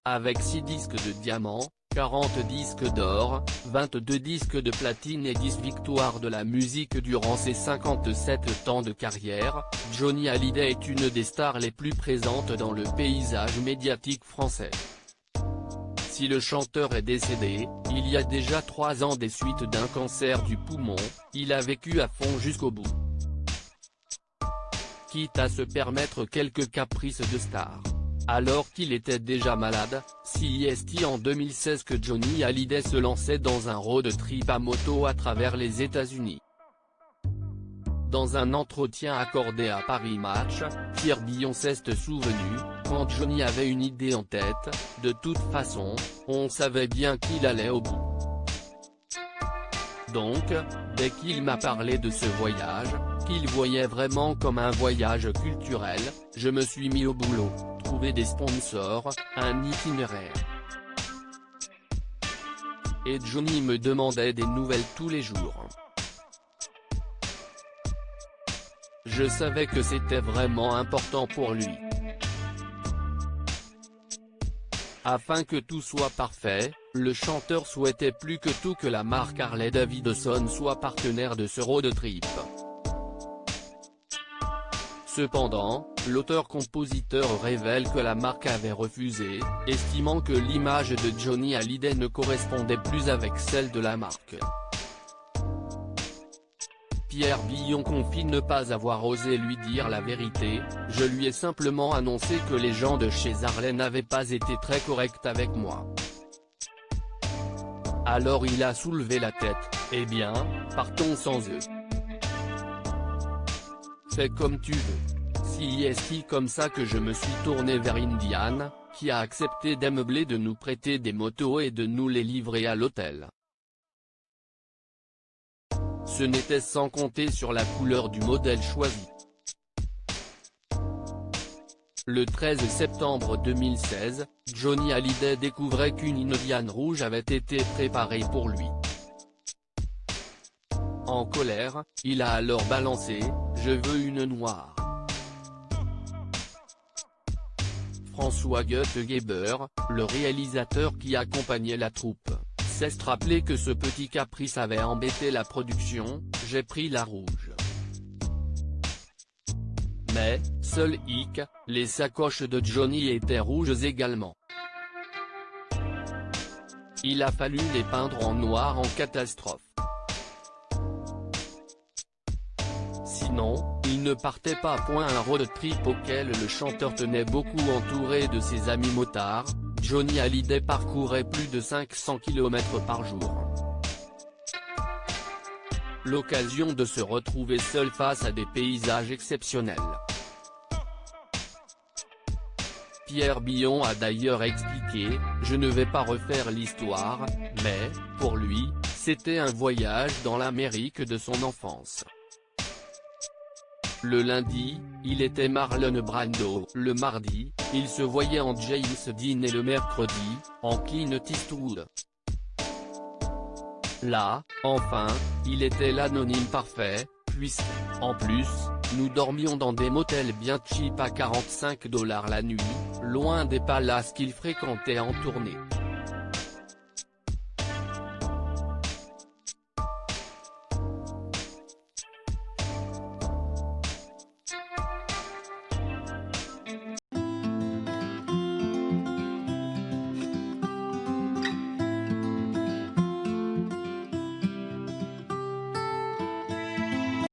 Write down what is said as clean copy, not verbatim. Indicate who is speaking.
Speaker 1: Avec 6 disques de diamant, 40 disques d'or, 22 disques de platine et 10 victoires de la musique durant ses 57 ans de carrière, Johnny Hallyday est une des stars les plus présentes dans le paysage médiatique français. Si le chanteur est décédé, il y a déjà 3 ans des suites d'un cancer du poumon, il a vécu à fond jusqu'au bout. Quitte à se permettre quelques caprices de star. Alors qu'il était déjà malade, c'est en 2016 que Johnny Hallyday se lançait dans un road trip à moto à travers les États-Unis. Dans un entretien accordé à Paris Match, Pierre Billon s'est souvenu, quand Johnny avait une idée en tête, de toute façon, on savait bien qu'il allait au bout. Donc, dès qu'il m'a parlé de ce voyage, qu'il voyait vraiment comme un voyage culturel, je me suis mis au boulot, trouver des sponsors, un itinéraire. Et Johnny me demandait des nouvelles tous les jours. Je savais que c'était vraiment important pour lui. Afin que tout soit parfait, le chanteur souhaitait plus que tout que la marque Harley-Davidson soit partenaire de ce road trip. Cependant, l'auteur-compositeur révèle que la marque avait refusé, estimant que l'image de Johnny Hallyday ne correspondait plus avec celle de la marque. Pierre Billon confie ne pas avoir osé lui dire la vérité, je lui ai simplement annoncé que les gens de chez Harley n'avaient pas été très corrects avec moi. Alors il a soulevé la tête, eh bien, partons sans eux. Fais comme tu veux. C'est comme ça que je me suis tourné vers Indian, qui a accepté d'ameubler de nous prêter des motos et de nous les livrer à l'hôtel. Ce n'était sans compter sur la couleur du modèle choisi. Le 13 septembre 2016, Johnny Hallyday découvrait qu'une Indian rouge avait été préparée pour lui. En colère, il a alors balancé « Je veux une noire ». François Goethe-Geber, le réalisateur qui accompagnait la troupe, s'est rappelé que ce petit caprice avait embêté la production, j'ai pris la rouge. Mais, seul hic, les sacoches de Johnny étaient rouges également. Il a fallu les peindre en noir en catastrophe. Sinon, il ne partait pas à point un road trip auquel le chanteur tenait beaucoup entouré de ses amis motards. Johnny Hallyday parcourait plus de 500 km par jour. L'occasion de se retrouver seul face à des paysages exceptionnels. Pierre Billon a d'ailleurs expliqué, je ne vais pas refaire l'histoire, mais, pour lui, c'était un voyage dans l'Amérique de son enfance. Le lundi, il était Marlon Brando, le mardi, il se voyait en James Dean et le mercredi, en Clint Eastwood. Là, enfin, il était l'anonyme parfait, puisque, en plus, nous dormions dans des motels bien cheap à $45 la nuit, loin des palaces qu'il fréquentait en tournée.